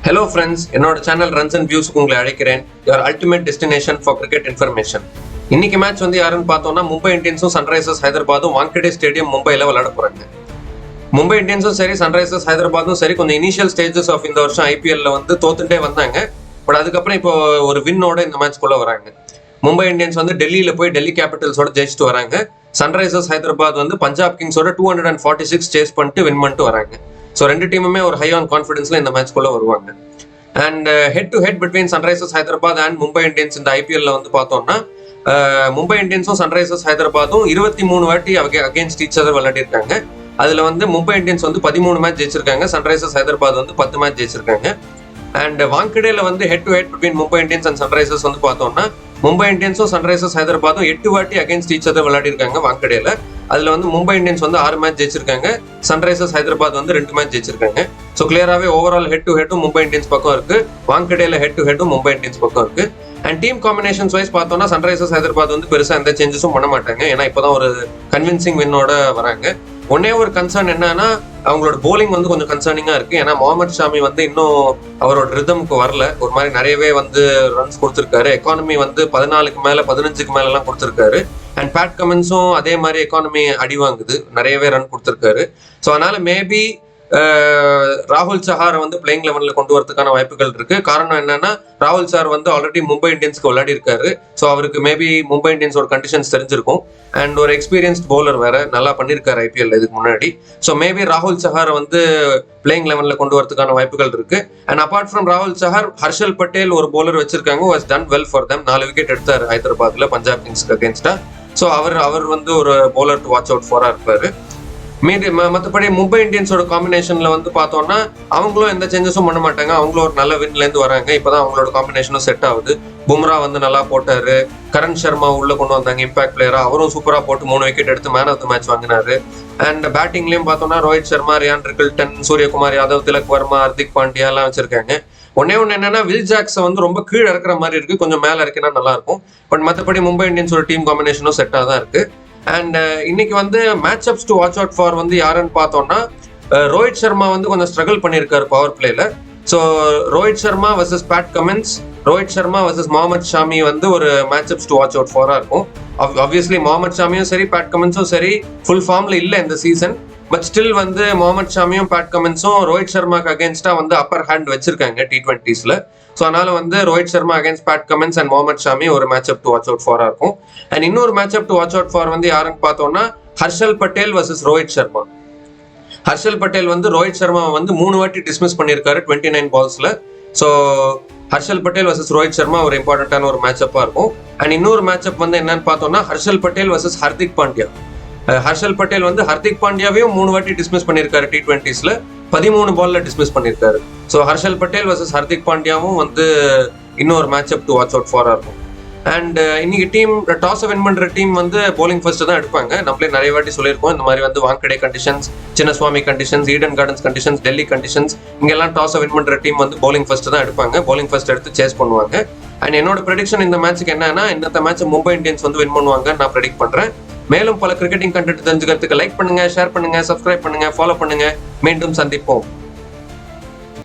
Hello friends, என்னோட channel runs and வியூஸ்க்கு உங்களை அழைக்கிறேன். Your ultimate destination for cricket information. இன்னைக்கு மேட்ச் வந்து யாருன்னு பார்த்தோம்னா மும்பை இந்தியன்ஸும் சன்ரைசர்ஸ் ஹைதராபாத்தும் வாங்கடே ஸ்டேடியம் மும்பையில் விளையாட போறாங்க. மும்பை இந்தியன்ஸும் சரி சன்ரைசர்ஸ் ஹைதராபாத்தும் சரி கொஞ்சம் இனிஷியல் ஸ்டேஜஸ் ஆஃப் இந்த வருஷம் ஐபிஎல்ல வந்து தோத்துட்டே வந்தாங்க. பட் அதுக்கப்புறம் இப்போ ஒரு வின்னோட இந்த மேட்ச்குள்ள வராங்க. மும்பை இந்தியன்ஸ் வந்து டெல்லியில போய் டெல்லி கேபிட்டல்ஸோட ஜெயிச்சுட்டு வராங்க. சன்ரைசர்ஸ் ஹைதராபாத் வந்து பஞ்சாப் கிங்ஸோட 246 சேஸ் பண்ணிட்டு வின் பண்ணிட்டு வராங்க. ஸோ ரெண்டு டீமுமே ஒரு ஹை ஆன் கான்ஃபிடன்ஸ்ல இந்த மேட்ச்குள்ள வருவாங்க. And head to head between Sunrisers Hyderabad and Mumbai Indians இந்த ஐபிஎல்ல வந்து பார்த்தோம்னா மும்பை இந்தியன்ஸும் சன்ரைசர்ஸ் ஹைதராபாத்தும் 23 வாட்டி அகேன்ஸ்ட் ஈச் அதர் விளையாடி இருக்காங்க. அதுல வந்து மும்பை இந்தியன்ஸ் வந்து 13 மேட்ச் ஜெயிச்சிருக்காங்க, சன்ரைசர்ஸ் ஹைதராபாத் வந்து 10 மேட்ச் ஜெயிச்சிருக்காங்க. அண்ட் வாங்கடேல வந்து head to head between Mumbai Indians and Sunrisers வந்து பார்த்தோம்னா மும்பை இந்தியன்ஸும் சன்ரைசர்ஸ் ஹைதராபாத்தும் 8 வாட்டி அகேன்ஸ்ட் ஈச் அதர் விளையாடி இருக்காங்க வாங்கடேல. அதுல வந்து மும்பை இந்தியன்ஸ் வந்து 6 மேட்ச் ஜெயிச்சிருக்காங்க, சன்ரைசர்ஸ் ஹைதராபாத் வந்து 2 மேட்ச் ஜெயிச்சிருக்காங்க. ஸோ கிளியராகவே ஓவரால் ஹெட் டு ஹெட்டும் மும்பை இந்தியன்ஸ் பக்கம் இருக்கு, வாங்கடேல ஹெட் டு ஹெட்டும் மும்பை இந்தியன்ஸ் பக்கம் இருக்கு. அண்ட் டீம் காம்பினேஷன்ஸ் வைஸ் பார்த்தோம்னா சன்ரைசர்ஸ் ஹைதராபாத் வந்து பெருசா எந்த சேஞ்சஸும் பண்ண மாட்டாங்க, ஏன்னா இப்போதான் ஒரு கன்வின்சிங் வின்னோட வராங்க. ஒன்னே ஒரு கன்சர்ன் என்னன்னா அவங்களோட போலிங் வந்து கொஞ்சம் கன்சர்னிங்கா இருக்கு. ஏன்னா முகமது ஷாமி வந்து இன்னும் அவரோட ரிதமுக்கு வரல, ஒரு மாதிரி நிறையவே வந்து ரன்ஸ் கொடுத்துருக்காரு. எக்கானமி வந்து 14க்கு மேல 15க்கு மேல எல்லாம் கொடுத்துருக்காரு. அண்ட் பேட் கமின்ஸும் அதே மாதிரி எக்கானமி அடி வாங்குது, நிறையவே ரன் கொடுத்துருக்காரு. ஸோ அதனால மேபி ராகுல் சஹாரை வந்து பிளேயிங் லெவன்ல கொண்டு வரதுக்கான வாய்ப்புகள் இருக்கு. காரணம் என்னன்னா ராகுல் சார் வந்து ஆல்ரெடி மும்பை இந்தியன்ஸ்க்கு விளையாடி இருக்காரு. ஸோ அவருக்கு மேபி மும்பை இந்தியன்ஸோட கண்டிஷன்ஸ் தெரிஞ்சிருக்கும். அண்ட் ஒரு எக்ஸ்பீரியன்ஸ்ட் பவுலர் வேற, நல்லா பண்ணிருக்காரு ஐபிஎல் இதுக்கு முன்னாடி. ஸோ மேபி ராகுல் சஹாரை வந்து பிளேயிங் லெவன்ல கொண்டு வரதுக்கான வாய்ப்புகள் இருக்கு. அண்ட் அபார்ட் ஃப்ரம் ராகுல் சஹார், ஹர்ஷல் பட்டேல் ஒரு பவுலர் வச்சிருக்காங்க, was done well for them. 4 wicket எடுத்தார் ஹைதராபாத்ல பஞ்சாப் கிங்ஸ்க்கு அகேன்ஸ்டா. ஸோ அவர் வந்து ஒரு பவுலர் டு வாட்ச் அவுட் ஃபாரா இருப்பாரு. மற்றபடி மும்பை இந்தியன்ஸோட காம்பினேஷன்ல வந்து பார்த்தோம்னா அவங்களும் எந்த சேஞ்சஸும் பண்ண மாட்டாங்க. அவங்களும் ஒரு நல்ல வின்ல இருந்து வராங்க. இப்பதான் அவங்களோட காம்பினேஷனும் செட் ஆகுது. பும்ரா வந்து நல்லா போட்டாரு, கரண் சர்மா உள்ள கொண்டு வந்தாங்க இம்பாக்ட் பிளேயரா, அவரும் சூப்பரா போட்டு 3 விக்கெட் எடுத்து மேன் ஆஃப் த மேட்ச் வாங்கினாரு. அண்ட் பேட்டிங்லயும் பார்த்தோம்னா ரோஹித் சர்மா, ரியான் ரிக்கில்டன், சூரியகுமார் யாதவ், திலக் வர்மா, ஹர்திக் பாண்டியா எல்லாம் வச்சிருக்காங்க. ஒன்னே என்னன்னா வில் ஜாக்ஸை வந்து ரொம்ப கீழே இறக்குற மாதிரி இருக்கு, கொஞ்சம் மேல இறக்கினா நல்லா இருக்கும். பட் மற்றபடி மும்பை இந்தியன்ஸோட டீம் காம்பினேஷனும் செட்டா தான் இருக்கு. அண்ட் இன்னைக்கு வந்து match ups to watch out for வந்து யாருன்னு பார்த்தோம்னா ரோஹித் சர்மா வந்து கொஞ்சம் ஸ்ட்ரகிள் பண்ணியிருக்காரு பவர் பிளேல. So Rohit Sharma versus Pat Cummins, Rohit Sharma versus Mohammed Shami வந்து ஒரு match ups to watch out ஃபாரா இருக்கும். ஆப்வியஸ்லி முகமது ஷாமியும் சரி பேட் கமின்ஸும் சரி ஃபுல் ஃபார்ம்ல இல்லை இந்த சீசன். பட் ஸ்டில் வந்து முகமது ஷாமியும் பேட் கமின்ஸும் ரோஹித் சர்மாக்கு அகேன்ஸ்டா வந்து அப்பர் ஹேண்ட் வச்சிருக்காங்க T20ஸ்ல. ஸோ அதனால வந்து Rohit Sharma against Pat Cummins and Mohammed Xiaomi ஒரு match up to watch out ஃபாரா இருக்கும். அண்ட் இன்னொரு match up to watch out for வந்து யாருன்னு பார்த்தோம்னா ஹர்ஷல் பட்டேல் வர்சஸ் ரோஹித் சர்மா. ஹர்ஷல் பட்டேல் வந்து ரோஹித் சர்மா வந்து 3 வாட்டி டிஸ்மிஸ் பண்ணியிருக்காரு 29 பால்ஸ்ல. ஸோ ஹர்ஷல் பட்டேல் வர்சஸ் ரோஹித் சர்மா ஒரு இம்பார்ட்டன்டான ஒரு மேட்ச் அப்பா இருக்கும். அண்ட் இன்னொரு மேட்ச் அப் வந்து என்னன்னு பார்த்தோம்னா ஹர்ஷல் பட்டேல் வர்சஸ் ஹர்திக் பாண்டியா. ஹர்ஷல் பட்டேல் வந்து ஹர்திக் பாண்டியாவையும் 3 வாட்டி டிஸ்மிஸ் பண்ணியிருக்காரு T20ஸ்ல, 13 பால்ல டிஸ்மிஸ் பண்ணியிருக்காரு. ஸோ ஹர்ஷல் பட்டேல் வர்சஸ் ஹர்திக் பாண்டியாவும் வந்து இன்னொரு match up to watch out ஃபாரா இருக்கும். அண்ட் இன்னைக்கு டீம் டாஸ் வின் பண்ற டீம் வந்து போலிங் ஃபர்ஸ்ட் தான் எடுப்பாங்க. நம்மளே நிறைய வாட்டி சொல்லியிருக்கோம், இந்த மாதிரி வந்து Wankhede conditions, Chinnaswamy conditions, Eden Gardens conditions, Delhi conditions, இங்கெல்லாம் டாஸ் வின் பண்ற டீம் வந்து போலிங் ஃபர்ஸ்ட் தான் எடுப்பாங்க. போலிங் ஃபர்ஸ்ட் எடுத்து சேஸ் பண்ணுவாங்க. அண்ட் என்னோட ப்ரெடிக்ஷன் இந்த மேட்ச்சுக்கு என்னன்னா இந்த மேட்ச் மும்பை இந்தியன்ஸ் வந்து வின் பண்ணுவாங்க நான் ப்ரெடிக்ட் பண்றேன். மேலும் பல கிரிக்கெட்டிங் கண்டென்ட் தெரிஞ்சுக்கிறதுக்கு லைக் பண்ணுங்க, ஷேர் பண்ணுங்க, சப்ஸ்கிரைப் பண்ணுங்க, ஃபாலோ பண்ணுங்க. மீண்டும் சந்திப்போம்.